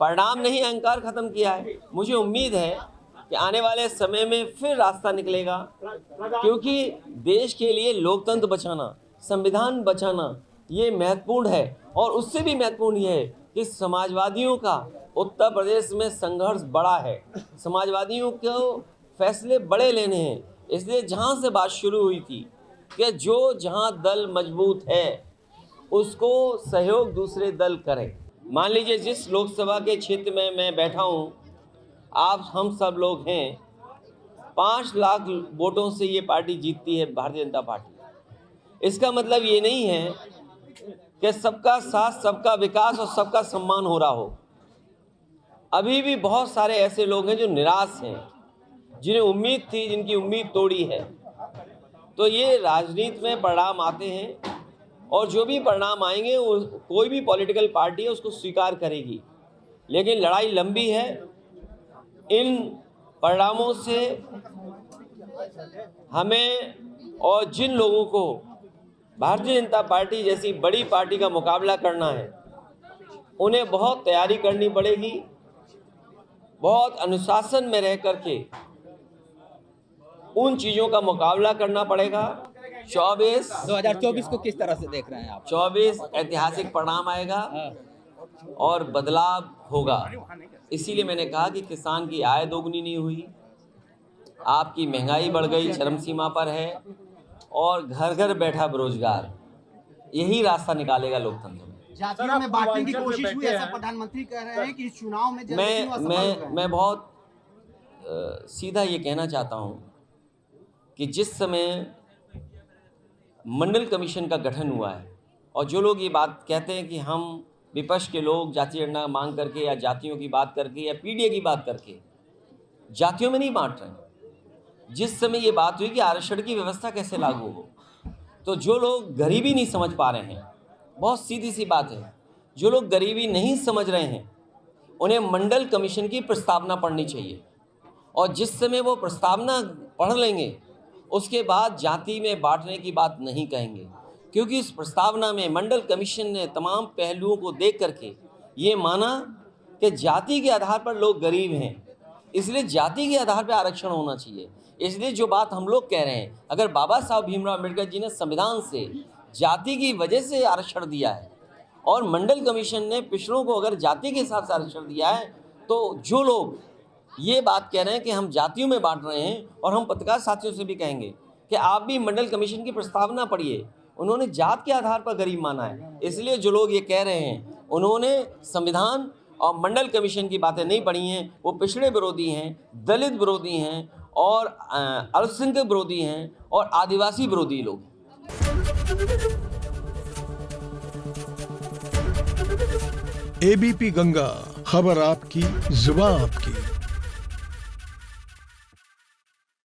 परिणाम ने ही अहंकार खत्म किया है। मुझे उम्मीद है कि आने वाले समय में फिर रास्ता निकलेगा, क्योंकि देश के लिए लोकतंत्र बचाना, संविधान बचाना ये महत्वपूर्ण है। और उससे भी महत्वपूर्ण ये है कि समाजवादियों का उत्तर प्रदेश में संघर्ष बड़ा है, समाजवादियों को फैसले बड़े लेने हैं। इसलिए जहाँ से बात शुरू हुई थी कि जो जहाँ दल मजबूत है उसको सहयोग दूसरे दल करें। मान लीजिए जिस लोकसभा के क्षेत्र में मैं बैठा हूँ, आप हम सब लोग हैं, 5 लाख वोटों से ये पार्टी जीतती है, भारतीय जनता पार्टी। इसका मतलब ये नहीं है कि सबका साथ, सबका विकास और सबका सम्मान हो रहा हो। अभी भी बहुत सारे ऐसे लोग हैं जो निराश हैं, जिन्हें उम्मीद थी, जिनकी उम्मीद तोड़ी है। तो ये राजनीति में परिणाम आते हैं, और जो भी परिणाम आएंगे वो कोई भी पॉलिटिकल पार्टी है उसको स्वीकार करेगी। लेकिन लड़ाई लंबी है। इन परिणामों से हमें और जिन लोगों को भारतीय जनता पार्टी जैसी बड़ी पार्टी का मुकाबला करना है, उन्हें बहुत तैयारी करनी पड़ेगी, बहुत अनुशासन में रह करके उन चीज़ों का मुकाबला करना पड़ेगा। 2024 को किस तरह से देख रहे हैं आप? 24 ऐतिहासिक परिणाम आएगा और बदलाव होगा। इसीलिए मैंने कहा कि किसान की आय दोगुनी नहीं हुई, आपकी महंगाई बढ़ गई, चरम सीमा पर है, और घर घर बैठा बेरोजगार। यही रास्ता निकालेगा लोकतंत्र में। जातियों में बांटने की कोशिश हुई, ऐसा प्रधानमंत्री कह रहे हैं कि इस चुनाव में मैं बहुत सीधा ये कहना चाहता हूँ कि जिस समय मंडल कमीशन का गठन हुआ है, और जो लोग ये बात कहते हैं कि हम विपक्ष के लोग जाति जनगणना मांग करके या जातियों की बात करके या पीडीए की बात करके जातियों में नहीं बांट रहे हैं। जिस समय ये बात हुई कि आरक्षण की व्यवस्था कैसे लागू हो, तो जो लोग गरीबी नहीं समझ पा रहे हैं, बहुत सीधी सी बात है, जो लोग गरीबी नहीं समझ रहे हैं उन्हें मंडल कमीशन की प्रस्तावना पढ़नी चाहिए। और जिस समय वो प्रस्तावना पढ़ लेंगे उसके बाद जाति में बांटने की बात नहीं कहेंगे, क्योंकि इस प्रस्तावना में मंडल कमीशन ने तमाम पहलुओं को देख करके ये माना कि जाति के आधार पर लोग गरीब हैं, इसलिए जाति के आधार पर आरक्षण होना चाहिए। इसलिए जो बात हम लोग कह रहे हैं, अगर बाबा साहब भीमराव अम्बेडकर जी ने संविधान से जाति की वजह से आरक्षण दिया है और मंडल कमीशन ने पिछड़ों को अगर जाति के हिसाब से आरक्षण दिया है, तो जो लोग ये बात कह रहे हैं कि हम जातियों में बांट रहे हैं, और हम पत्रकार साथियों से भी कहेंगे कि आप भी मंडल कमीशन की प्रस्तावना पढ़िए। उन्होंने जात के आधार पर गरीब माना है, इसलिए जो लोग ये कह रहे हैं उन्होंने संविधान और मंडल कमीशन की बातें नहीं पढ़ी हैं। वो पिछड़े विरोधी हैं, दलित विरोधी हैं, और अल्पसंख्यक विरोधी हैं, और आदिवासी विरोधी लोग। एबीपी गंगा, खबर आपकी, जुबान आपकी।